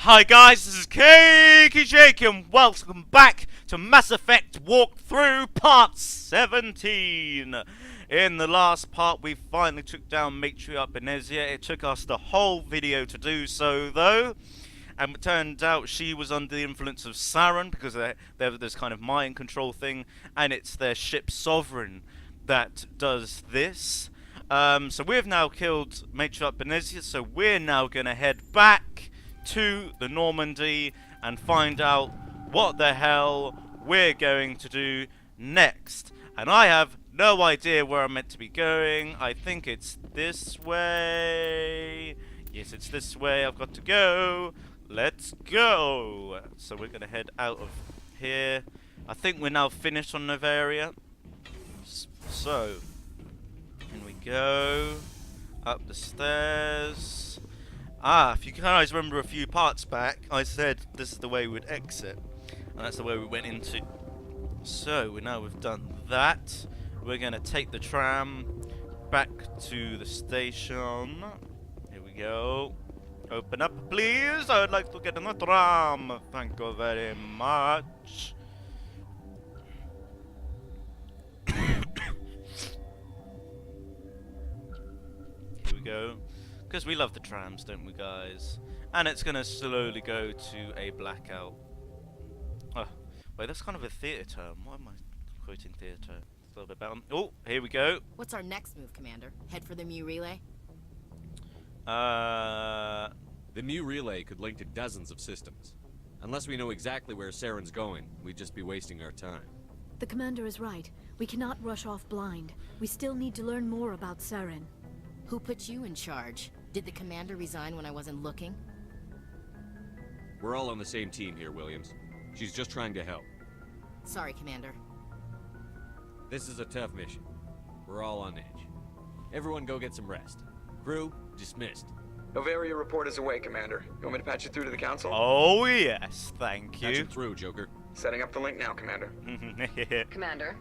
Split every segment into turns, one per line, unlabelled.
Hi guys, this is Cakey Jake and welcome back to Mass Effect Walkthrough Part 17. In the last part we finally took down Matriarch Benezia. It took us the whole video to do so though. And it turned out she was under the influence of Saren because they have this kind of mind control thing, and it's their ship Sovereign that does this. So we've now killed Matriarch Benezia, so we're now going to head back to the Normandy and find out what the hell we're going to do next. And I have no idea where I'm meant to be going. I think it's this way. Yes, it's this way I've got to go. Let's go. So we're going to head out of here. I think we're now finished on Novaria. So, in we go. Up the stairs. If you guys remember a few parts back, I said this is the way we'd exit. And that's the way we went into. So, now we've done that. We're going to take the tram back to the station. Here we go. Open up, please. I would like to get in the tram. Thank you very much. Here we go. Because we love the trams, don't we, guys? And it's going to slowly go to a blackout. Oh, wait, that's kind of a theatre term. Why am I quoting theatre? A little bit better. Oh, here we go.
What's our next move, Commander? Head for the Mu relay?
The Mu relay could link to dozens of systems. Unless we know exactly where Saren's going, we'd just be wasting our time.
The Commander is right. We cannot rush off blind. We still need to learn more about Saren.
Who put you in charge? Did the Commander resign when I wasn't looking?
We're all on the same team here, Williams. She's just trying to help.
Sorry, Commander.
This is a tough mission. We're all on edge. Everyone go get some rest. Crew, dismissed.
Novaria report is away, Commander. You want me to patch you through to the Council?
Oh, yes. Thank
Patch
you.
it through, Joker.
Setting up the link now, Commander.
Commander,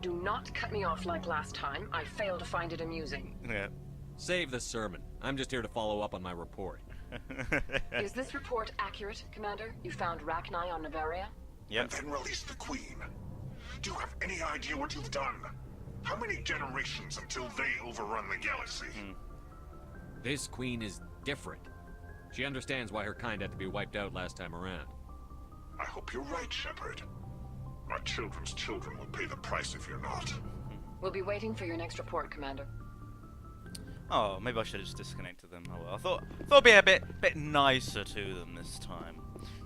do not cut me off like last time. I failed to find it amusing.
Yeah.
Save the sermon. I'm just here to follow up on my report.
Is this report accurate, Commander? You found Rachni on Novaria?
Yep.
And then release the Queen. Do you have any idea what you've done? How many generations until they overrun the galaxy?
This queen is different. She understands why her kind had to be wiped out last time around.
I hope you're right, Shepard. Our children's children will pay the price if you're not.
We'll be waiting for your next report, Commander.
Oh, maybe I should have just disconnected them. Oh well. I thought it'd be a bit nicer to them this time.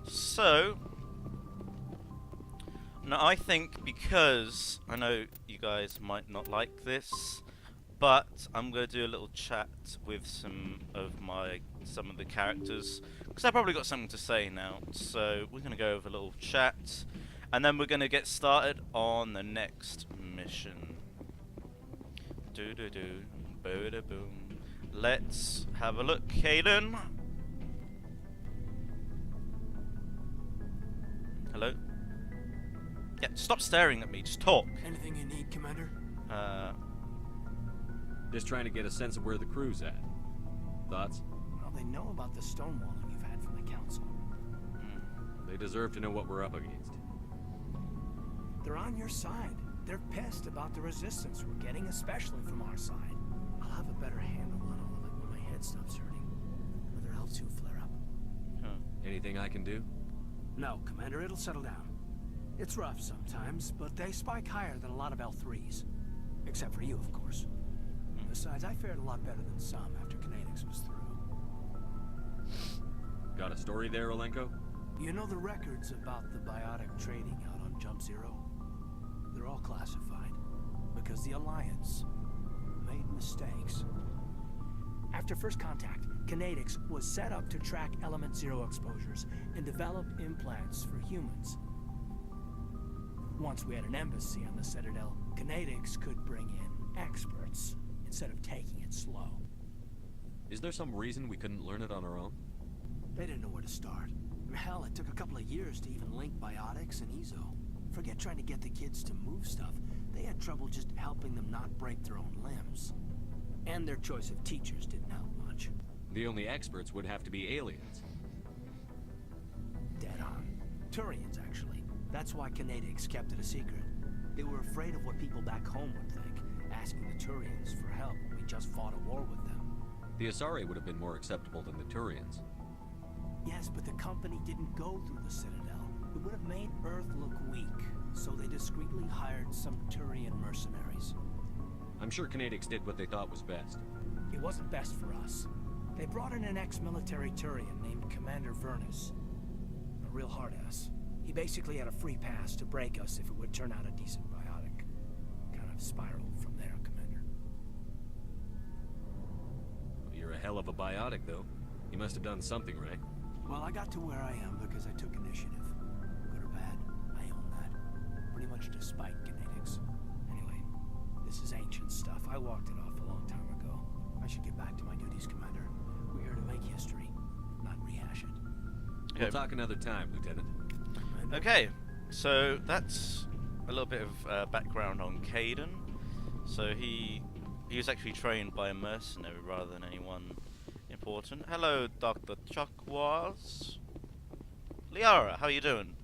So, now I think because I know you guys might not like this, but I'm gonna do a little chat with some of the characters because I probably got something to say now. So we're gonna go over a little chat, and then we're gonna get started on the next mission. Do do do. Boom. Let's have a look, Kaidan. Hello? Yeah, stop staring at me, just talk.
Anything you need, Commander?
Just trying to get a sense of where the crew's at. Thoughts?
Well, they know about the stonewalling you've had from the Council.
They deserve to know what we're up against.
They're on your side. They're pissed about the resistance we're getting, especially from our side. I'll have a better handle on all of it when my head stops hurting. Whether L2 flare up.
Anything I can do?
No, Commander, it'll settle down. It's rough sometimes, but they spike higher than a lot of L3s. Except for you, of course. Besides, I fared a lot better than some after Kinetics was through.
Got a story there, Olenko?
You know the records about the biotic trading out on Jump Zero? They're all classified. Because the Alliance made mistakes. After first contact, Kinetics was set up to track Element Zero exposures and develop implants for humans. Once we had an embassy on the Citadel, Kinetics could bring in experts instead of taking it slow.
Is there some reason we couldn't learn it on our own?
They didn't know where to start. Hell, it took a couple of years to even link biotics and EZO. Forget trying to get the kids to move stuff. They had trouble just helping them not break their own limbs. And their choice of teachers didn't help much.
The only experts would have to be aliens.
Turians, actually. That's why Canadics kept it a secret. They were afraid of what people back home would think, asking the Turians for help when we just fought a war with them.
The Asari would have been more acceptable than the Turians.
Yes, but the company didn't go through the Citadel. It would have made Earth look weak, so they discreetly hired some Turian mercenaries.
I'm sure Canadics did what they thought was best.
It wasn't best for us. They brought in an ex-military Turian named Commander Vernus. A real hard-ass. He basically had a free pass to break us if it would turn out a decent biotic. Kind of spiraled from there, Commander.
Well, you're a hell of a biotic, though. You must have done something right.
Well, I got to where I am because I took initiative. Good or bad, I own that. Pretty much despite Canadics. Anyway, this is ancient stuff. I walked it off a long time ago. I should get back to my duties, Commander. We're here to make history, not rehash it.
We'll talk another time, Lieutenant.
Commander?
Okay, so that's a little bit of background on Kaidan. So he was actually trained by a mercenary rather than anyone important. Hello, Dr. Chuckwaz. Liara, how you doing?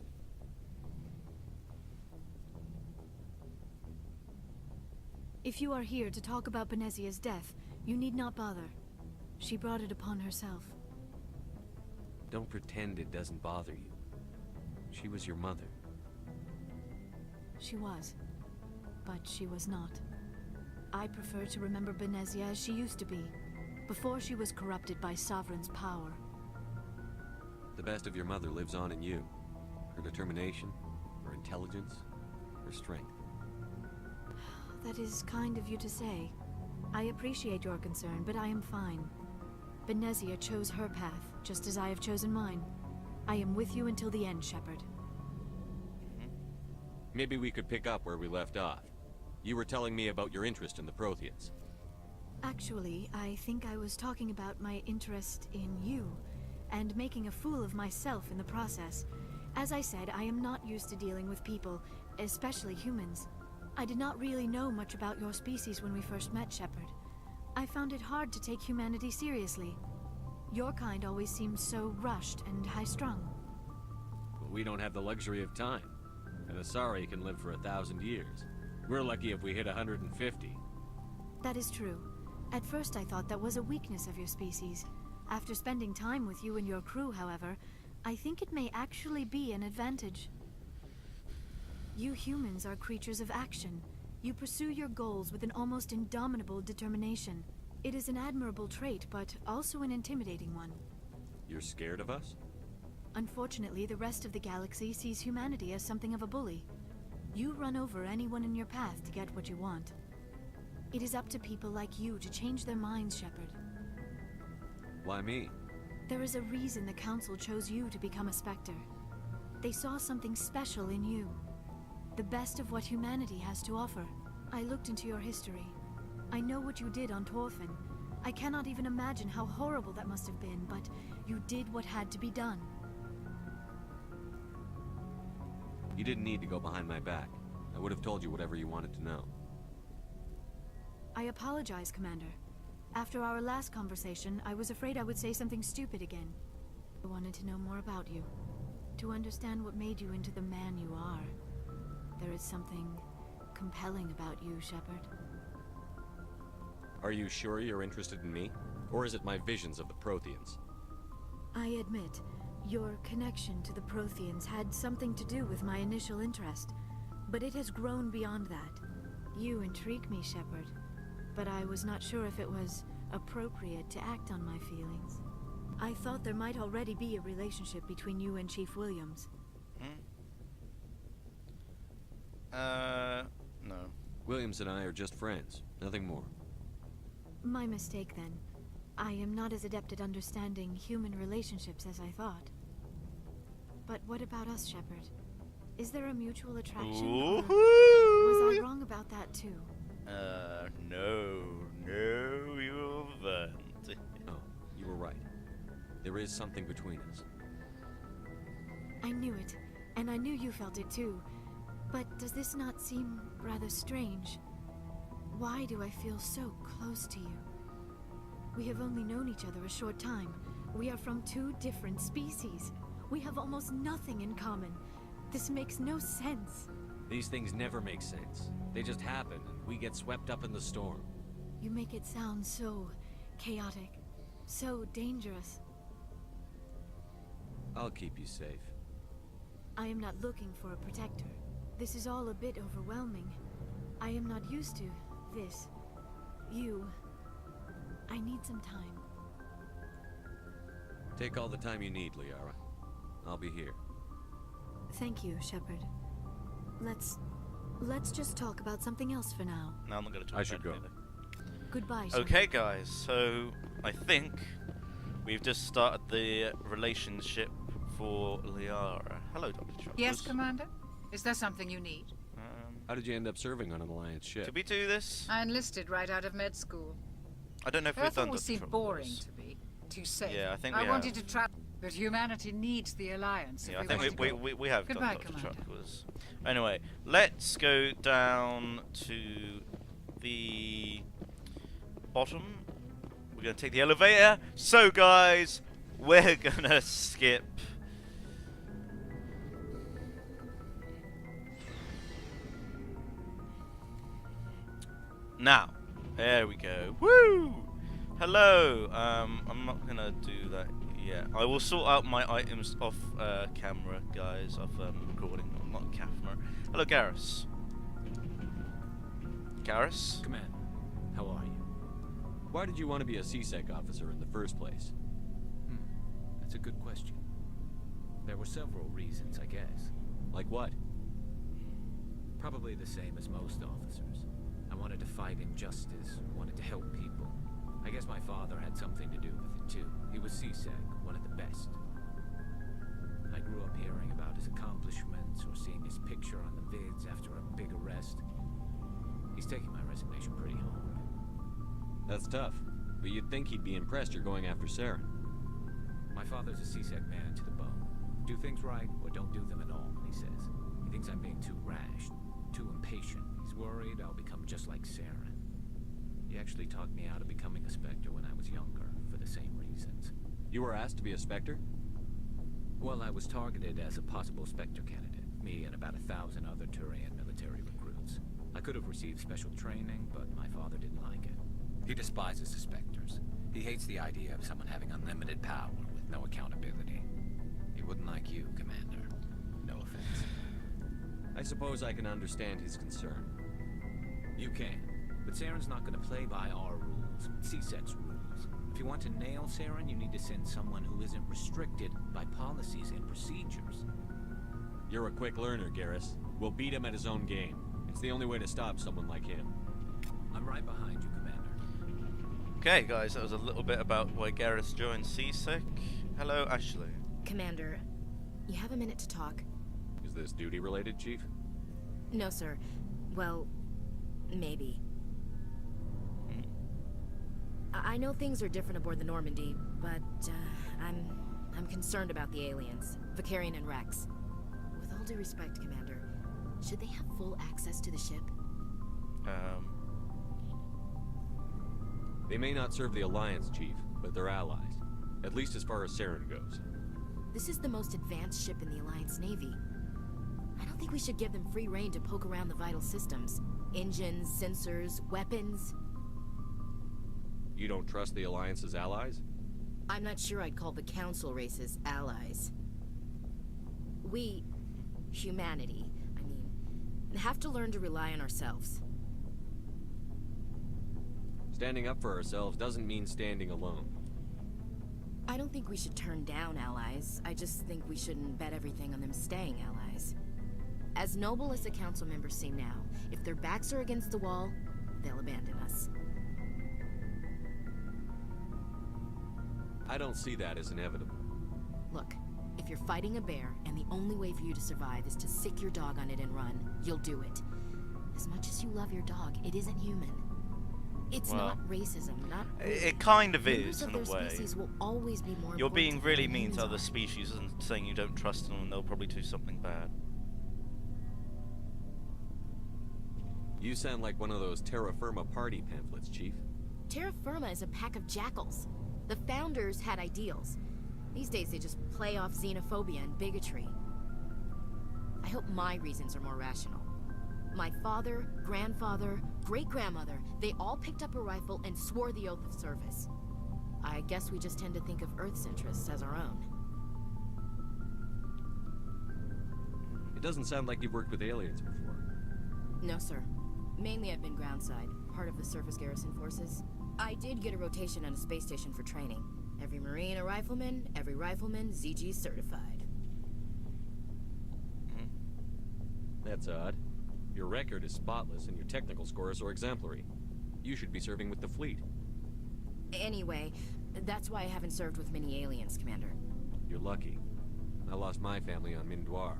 If you are here to talk about Benezia's death, you need not bother. She brought it upon herself.
Don't pretend it doesn't bother you. She was your mother.
She was. But she was not. I prefer to remember Benezia as she used to be, before she was corrupted by Sovereign's power.
The best of your mother lives on in you. Her determination, her intelligence, her strength.
That is kind of you to say. I appreciate your concern, but I am fine. Benezia chose her path, just as I have chosen mine. I am with you until the end, Shepard.
Maybe we could pick up where we left off. You were telling me about your interest in the Protheans.
Actually, I think I was talking about my interest in you, and making a fool of myself in the process. As I said, I am not used to dealing with people, especially humans. I did not really know much about your species when we first met, Shepard. I found it hard to take humanity seriously. Your kind always seems so rushed and high-strung.
But we don't have the luxury of time. An Asari can live for 1,000 years. We're lucky if we hit 150.
That is true. At first I thought that was a weakness of your species. After spending time with you and your crew, however, I think it may actually be an advantage. You humans are creatures of action. You pursue your goals with an almost indomitable determination. It is an admirable trait, but also an intimidating one.
You're scared of us?
Unfortunately, the rest of the galaxy sees humanity as something of a bully. You run over anyone in your path to get what you want. It is up to people like you to change their minds, Shepard.
Why me?
There is a reason the Council chose you to become a Spectre. They saw something special in you. The best of what humanity has to offer. I looked into your history. I know what you did on Torfin. I cannot even imagine how horrible that must have been, but you did what had to be done.
You didn't need to go behind my back. I would have told you whatever you wanted to know.
I apologize, Commander. After our last conversation, I was afraid I would say something stupid again. I wanted to know more about you. To understand what made you into the man you are. There is something compelling about you, Shepard.
Are you sure you're interested in me? Or is it my visions of the Protheans?
I admit, your connection to the Protheans had something to do with my initial interest, but it has grown beyond that. You intrigue me, Shepard, but I was not sure if it was appropriate to act on my feelings. I thought there might already be a relationship between you and Chief Williams.
No.
Williams and I are just friends, nothing more.
My mistake, then. I am not as adept at understanding human relationships as I thought. But what about us, Shepard? Is there a mutual attraction? Or was I wrong about that, too?
No, you haven't.
Oh, you were right. There is something between us.
I knew it, and I knew you felt it too. But does this not seem rather strange? Why do I feel so close to you? We have only known each other a short time. We are from two different species. We have almost nothing in common. This makes no sense.
These things never make sense. They just happen, and we get swept up in the storm.
You make it sound so chaotic, so dangerous.
I'll keep you safe.
I am not looking for a protector. This is all a bit overwhelming. I am not used to this. You. I need some time.
Take all the time you need, Liara. I'll be here.
Thank you, Shepard. Let's just talk about something else for now.
No, I'm not going to talk
I
about
should go.
anything.
Goodbye, Shepard.
Okay, guys, so I think we've just started the relationship for Liara. Hello, Dr. Chuckles.
Yes, Commander? Is there something you need?
How did you end up serving on an Alliance ship?
Did we do this?
I enlisted right out of med school.
I don't know if we've
Earth
done
always
Dr.
seemed
Chuckles.
boring to me. Too safe.
Yeah, I think we
I
have.
wanted to try, but humanity needs the Alliance.
Yeah, I
if
think
want to go.
we have
Goodbye,
done Dr.
Commander.
Chuckles. Anyway, let's go down to the bottom. We're going to take the elevator. So, guys, we're going to skip. Now, there we go. Woo! Hello. I'm not going to do that yet. I will sort out my items off camera, guys, off recording, not camera. Hello, Garrus. Garrus?
Command, how are you?
Why did you want to be a CSEC officer in the first place?
That's a good question. There were several reasons, I guess.
Like what?
Probably the same as most officers. I wanted to fight injustice, wanted to help people. I guess my father had something to do with it too. He was CSEC, one of the best. I grew up hearing about his accomplishments or seeing his picture on the vids after a big arrest. He's taking my resignation pretty hard.
That's tough. But you'd think he'd be impressed you're going after Saren.
My father's a CSEC man to the bone. Do things right or don't do them at all, he says. He thinks I'm being too rash, too impatient. He's worried I'll become just like Saren. He actually talked me out of becoming a Spectre when I was younger, for the same reasons.
You were asked to be a Spectre?
Well, I was targeted as a possible Spectre candidate. Me and about 1,000 other Turian military recruits. I could have received special training, but my father didn't like it. He despises the Spectres. He hates the idea of someone having unlimited power with no accountability. He wouldn't like you, Commander. No offense.
I suppose I can understand his concern.
You can. But Saren's not going to play by our rules, CSEC's rules. If you want to nail Saren, you need to send someone who isn't restricted by policies and procedures.
You're a quick learner, Garrus. We'll beat him at his own game. It's the only way to stop someone like him.
I'm right behind you, Commander.
Okay, guys, that was a little bit about why Garrus joined CSEC. Hello, Ashley.
Commander, you have a minute to talk?
Is this duty-related, Chief?
No, sir. Well, maybe. I know things are different aboard the Normandy, but I'm concerned about the aliens, Vicarian and Rex. With all due respect, Commander, should they have full access to the ship?
They may not serve the Alliance, Chief, but they're allies. At least as far as Saren goes.
This is the most advanced ship in the Alliance Navy. I don't think we should give them free rein to poke around the vital systems. Engines, sensors, weapons.
You don't trust the Alliance's allies?
I'm not sure I'd call the Council races allies. We, humanity, I mean, have to learn to rely on ourselves.
Standing up for ourselves doesn't mean standing alone.
I don't think we should turn down allies. I just think we shouldn't bet everything on them staying allies. As noble as the Council members seem now, if their backs are against the wall, they'll abandon us.
I don't see that as inevitable.
Look, if you're fighting a bear and the only way for you to survive is to sick your dog on it and run, you'll do it. As much as you love your dog, it isn't human. It's
Well,
not racism, not...
It kind of
Members
is,
of
in a
their
way.
species will always be more
You're
important
being
to
really
them than
mean to
humans
other
are.
species and saying you don't trust them and they'll probably do something bad.
You sound like one of those Terra Firma party pamphlets, Chief.
Terra Firma is a pack of jackals. The founders had ideals. These days they just play off xenophobia and bigotry. I hope my reasons are more rational. My father, grandfather, great-grandmother, they all picked up a rifle and swore the oath of service. I guess we just tend to think of Earth's interests as our own.
It doesn't sound like you've worked with aliens before.
No, sir. Mainly I've been groundside, part of the surface garrison forces. I did get a rotation at a space station for training. Every Marine a rifleman, every rifleman ZG certified.
That's odd. Your record is spotless and your technical scores are exemplary. You should be serving with the fleet.
Anyway, that's why I haven't served with many aliens, Commander.
You're lucky. I lost my family on Mindoir.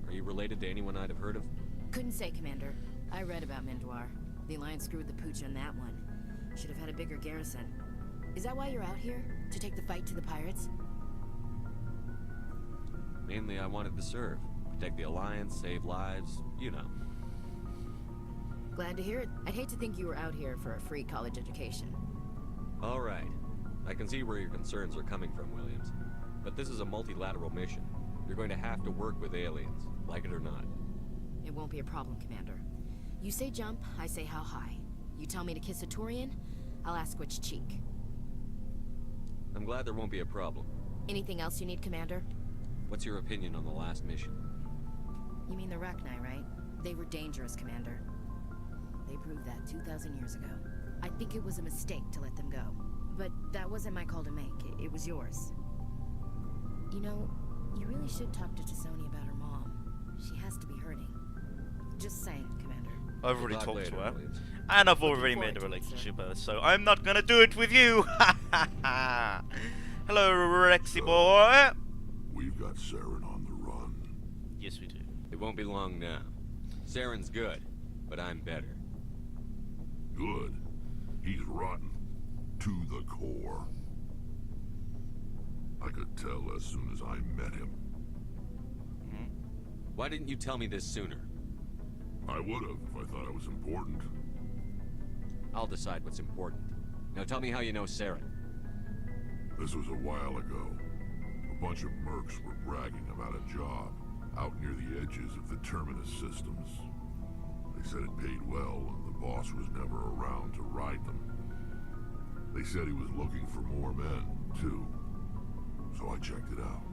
Are you related to anyone I'd have heard of?
Couldn't say, Commander. I read about Mindoir. The Alliance screwed the pooch on that one. Should have had a bigger garrison. Is that why you're out here? To take the fight to the pirates?
Mainly I wanted to serve. Protect the Alliance, save lives, you know.
Glad to hear it. I'd hate to think you were out here for a free college education.
All right. I can see where your concerns are coming from, Williams. But this is a multilateral mission. You're going to have to work with aliens, like it or not.
It won't be a problem, Commander. You say jump, I say how high. You tell me to kiss a Turian, I'll ask which cheek.
I'm glad there won't be a problem.
Anything else you need, Commander?
What's your opinion on the last mission?
You mean the Rachni, right? They were dangerous, Commander. They proved that 2,000 years ago. I think it was a mistake to let them go. But that wasn't my call to make. It was yours. You know, you really should talk to T'Soni about her mom. She has to be hurting. Just saying, Commander.
I've already talked
later,
to her.
Williams.
And I've already
Looking
made a
forward to it,
relationship with her, so I'm not gonna do it with you! Hello, Rexy boy!
We've got Saren on the run.
Yes, we do.
It won't be long now. Saren's good, but I'm better.
Good. He's rotten. To the core. I could tell as soon as I met him.
Why didn't you tell me this sooner?
I would have if I thought it was important.
I'll decide what's important. Now tell me how you know Saren.
This was a while ago. A bunch of mercs were bragging about a job out near the edges of the Terminus systems. They said it paid well and the boss was never around to ride them. They said he was looking for more men, too. So I checked it out.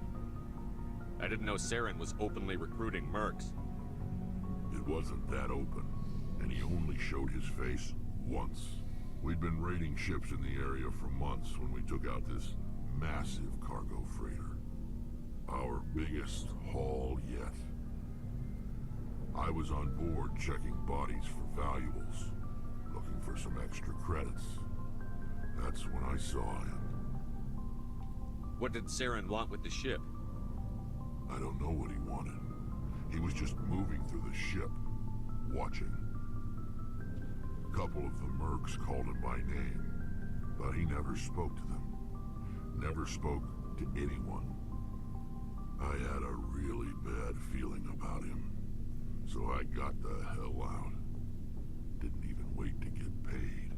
I didn't know Saren was openly recruiting mercs.
It wasn't that open, and he only showed his face once. We'd been raiding ships in the area for months when we took out this massive cargo freighter. Our biggest haul yet. I was on board checking bodies for valuables, looking for some extra credits. That's when I saw him.
What did Saren want with the ship?
I don't know what he wanted. He was just moving through the ship, watching. A couple of the mercs called him by name, but he never spoke to them. Never spoke to anyone. I had a really bad feeling about him, so I got the hell out. Didn't even wait to get paid.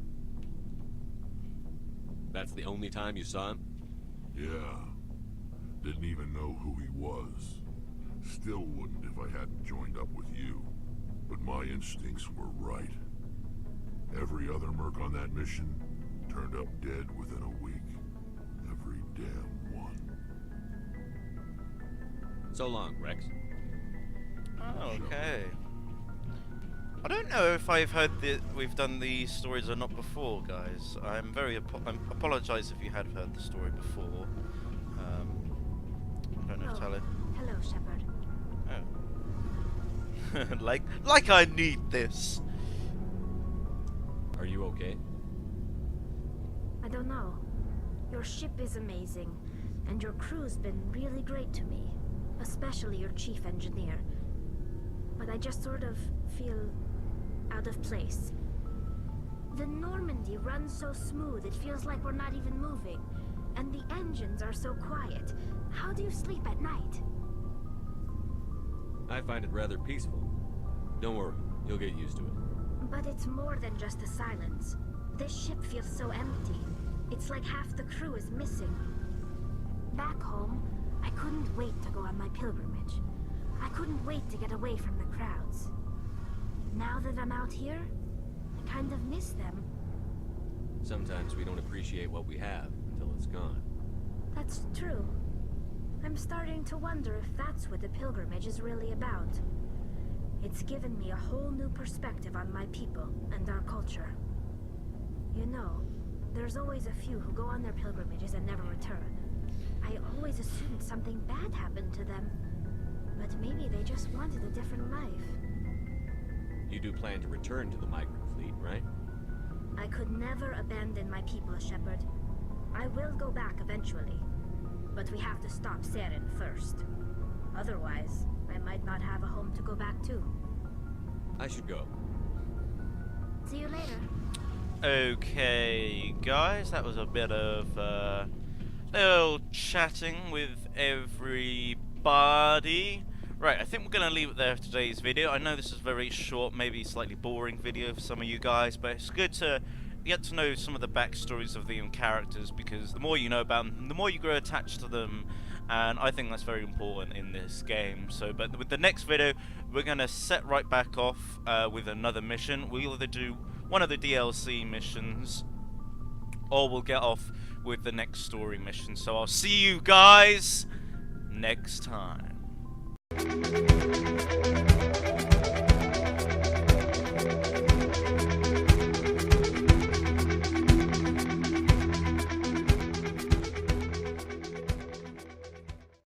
That's the only time you saw him?
Yeah. Didn't even know who he was. Still wouldn't if I hadn't joined up with you. But my instincts were right. Every other merc on that mission turned up dead within a week. Every damn one.
So long, Rex.
Okay. I don't know if I've heard we've done these stories or not before, guys. I apologize if you had heard the story before. I don't know if Tally.
Hello, Shepard.
Oh. like I need this.
Are you okay?
I don't know. Your ship is amazing, and your crew's been really great to me. Especially your chief engineer. But I just sort of feel out of place. The Normandy runs so smooth, it feels like we're not even moving. And the engines are so quiet. How do you sleep at night?
I find it rather peaceful. Don't worry, you'll get used to it.
But it's more than just the silence. This ship feels so empty. It's like half the crew is missing. back home, I couldn't wait to go on my pilgrimage. I couldn't wait to get away from the crowds. Now that I'm out here, I kind of miss them.
Sometimes we don't appreciate what we have until it's gone.
That's true. I'm starting to wonder if that's what the pilgrimage is really about. It's given me a whole new perspective on my people and our culture. You know, there's always a few who go on their pilgrimages and never return. I always assumed something bad happened to them. But maybe they just wanted a different life.
You do plan to return to the migrant fleet, right?
I could never abandon my people, Shepard. I will go back eventually. But we have to stop Saren first. Otherwise, I might not have a home to go back to.
I should go.
See you later.
Okay, guys, that was a bit of little chatting with everybody. Right, I think we're going to leave it there for today's video. I know this is a very short, maybe slightly boring video for some of you guys, but it's good to get to know some of the backstories of the characters, because the more you know about them, the more you grow attached to them, and I think that's very important in this game. So, but with the next video, we're going to set right back off with another mission. We'll either do one of the DLC missions, or we'll get off with the next story mission. So I'll see you guys next time.